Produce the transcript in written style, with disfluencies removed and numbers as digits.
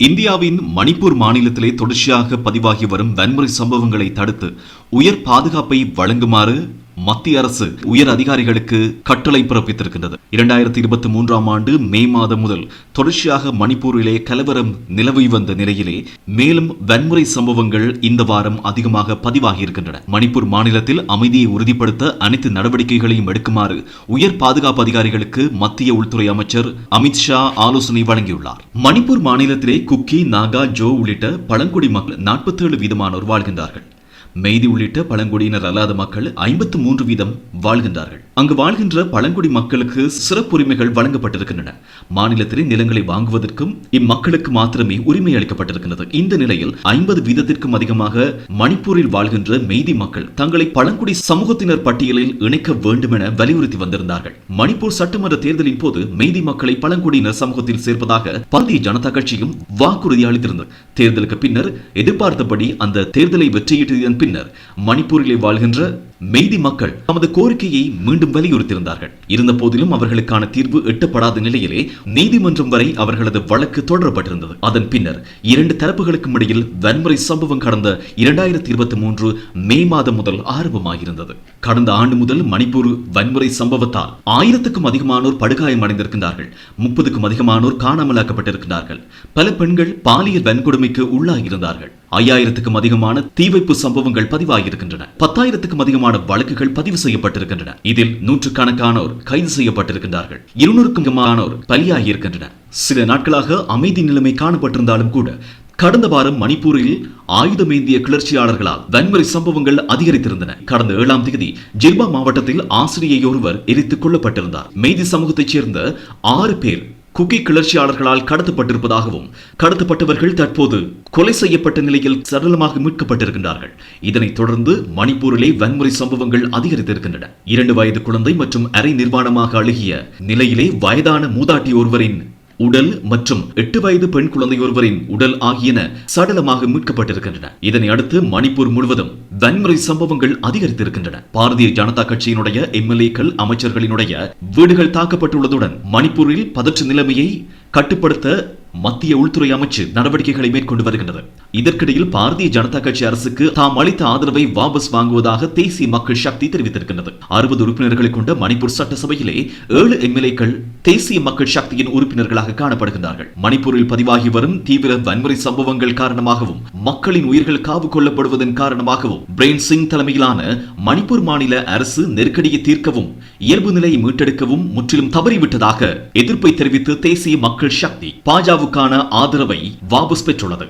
இந்தியாவின் மணிப்பூர் மாநிலத்திலே தொடர்ச்சியாக பதிவாகி வரும் வன்முறை சம்பவங்களை தடுத்து உயர் பாதுகாப்பை வழங்குமாறு மத்திய அரசு உயர் அதிகாரிகளுக்கு கட்டளை பிறப்பித்திருக்கின்றது. 2023ஆம் ஆண்டு மே மாதம் முதல் தொடர்ச்சியாக மணிப்பூரிலே கலவரம் நிலவி வந்த நிலையிலே மேலும் வன்முறை சம்பவங்கள் இந்த வாரம் அதிகமாக பதிவாகி இருக்கின்றன. மணிப்பூர் மாநிலத்தில் அமைதியை உறுதிப்படுத்த அனைத்து நடவடிக்கைகளையும் எடுக்குமாறு உயர் பாதுகாப்பு அதிகாரிகளுக்கு மத்திய உள்துறை அமைச்சர் அமித்ஷா ஆலோசனை வழங்கியுள்ளார். மணிப்பூர் மாநிலத்திலே குக்கி, நாகா, ஜோ உள்ளிட்ட பழங்குடி மக்கள் 47% வாழ்கின்றார்கள். மெய்தி உள்ளிட்ட பழங்குடியினர் அல்லாத மக்கள் 53% வாழ்கின்றார்கள். அங்கு வாழ்கின்ற பழங்குடி மக்களுக்கு சிறப்புரிமைகள் வழங்கப்பட்டிருக்கின்றன. மாநிலத்திலே நிலங்களை வாங்குவதற்கும் இம்மக்களுக்கு மாத்திரமே உரிமை அளிக்கப்பட்டிருக்கிறது. இந்த நிலையில் 50% அதிகமாக மணிப்பூரில் வாழ்கின்ற மெய்தி மக்கள் தங்களை பழங்குடி சமூகத்தினர் பட்டியலில் இணைக்க வேண்டும் என வலியுறுத்தி வந்திருந்தார்கள். மணிப்பூர் சட்டமன்ற தேர்தலின் போது மெய்தி மக்களை பழங்குடியினர் சமூகத்தில் சேர்ப்பதாக பாரதிய ஜனதா கட்சியும் வாக்குறுதி அளித்திருந்தது. தேர்தலுக்கு பின்னர் எதிர்பார்த்தபடி அந்த தேர்தலை வெற்றியிட்டதன் பின்னர் மணிப்பூரிலே வாழ்கின்ற மெய்தி மக்கள் தமது கோரிக்கையை மீண்டும் வலியுறுத்தியிருந்தார்கள். இருந்த போதிலும் அவர்களுக்கான தீர்வு எட்டப்படாத நிலையிலே நீதிமன்றம் வரை அவர்களது வழக்கு தொடரப்பட்டிருந்தது. அதன் பின்னர் இரண்டு தரப்புகளுக்கும் இடையில் வன்முறை சம்பவம் கடந்த 2023 மே மாதம் முதல் ஆரம்பமாகியிருந்தது. கடந்த ஆண்டு முதல் மணிப்பூர் வன்முறை சம்பவத்தால் 1000க்கும் அதிகமானோர் படுகாயம் அடைந்திருக்கிறார்கள். 30க்கும் அதிகமானோர் காணாமலாக்கப்பட்டிருக்கிறார்கள். பல பெண்கள் பாலியல் வன்கொடுமைக்கு உள்ளாகியிருந்தார்கள். 5000க்கும் அதிகமான தீ வைப்பு சம்பவங்கள் பதிவாகியிருக்கின்றன. 10,000க்கும் அதிகமான வழக்குகள் பதிவு செய்யப்பட்டிருக்கின்றன. இதில் நூற்றுக்கணக்கானோர் கைது செய்யப்பட்டிருக்கின்றார்கள். 200க்கும் அதிகமானோர் பலியாகி இருக்கின்றனர். சில நாட்களாக அமைதி நிலைமை காணப்பட்டிருந்தாலும் கூட கடந்த வாரம் மணிப்பூரில் ஆயுதமேந்திய கிளர்ச்சியாளர்களால் வன்முறை சம்பவங்கள் அதிகரித்திருந்தன. கடந்த 7ஆம் தேதி ஜிர்பா மாவட்டத்தில் ஆசிரியை ஒருவர் எரித்துக் கொல்லப்பட்டிருந்தார். மெய்தி சமூகத்தைச் சேர்ந்த 6 பேர் குக்கி கிளர்ச்சியாளர்களால் கடத்தப்பட்டிருப்பதாகவும் கடத்தப்பட்டவர்கள் தற்போது கொலை செய்யப்பட்ட நிலையில் சடலமாக மீட்கப்பட்டிருக்கின்றார்கள். இதனைத் தொடர்ந்து மணிப்பூரிலே வன்முறை சம்பவங்கள் அதிகரித்திருக்கின்றன. 2 வயது குழந்தை மற்றும் அரை நிர்வாணமாக அழுகிய நிலையிலே வயதான மூதாட்டி ஒருவரின் உடல் மற்றும் 8 வயது பெண் குழந்தை ஒருவரின் உடல் ஆகியன சடலமாக மீட்கப்பட்டிருக்கின்றன. இதனை அடுத்து மணிப்பூர் முழுவதும் வன்முறை சம்பவங்கள் அதிகரித்திருக்கின்றன. பாரதிய ஜனதா கட்சியினுடைய எம்எல்ஏக்கள், அமைச்சர்களினுடைய வீடுகள் தாக்கப்பட்டுள்ளதுடன் மணிப்பூரில் பதற்ற நிலைமையை கட்டுப்படுத்த மத்திய உள்துறை அமைச்சு நடவடிக்கைகளை மேற்கொண்டு வருகின்றது. இதற்கிடையில் பாரதிய ஜனதா கட்சி அரசுக்கு தாம் அளித்த ஆதரவை வாபஸ் வாங்குவதாக தேசிய மக்கள் சக்தி தெரிவித்திருக்கின்றது. 60 உறுப்பினர்களை கொண்ட மணிப்பூர் சட்டசபையிலே 7 எம்எல்ஏக்கள் தேசிய மக்கள் சக்தியின் உறுப்பினர்களாக காணப்படுகின்றார்கள். மணிப்பூரில் பதிவாகி வரும் தீவிர வன்முறை சம்பவங்கள் காரணமாகவும் மக்களின் உயிர்கள் காவு கொள்ளப்படுவதன் காரணமாகவும் பிரேன் சிங் தலைமையிலான மணிப்பூர் மாநில அரசு நெருக்கடியை தீர்க்கவும் இயல்பு நிலையை மீட்டெடுக்கவும் முற்றிலும் தவறிவிட்டதாக எதிர்ப்பை தெரிவித்து தேசிய மக்கள் சக்தி பாஜகவுக்கான ஆதரவை வாபஸ் பெற்றுள்ளது.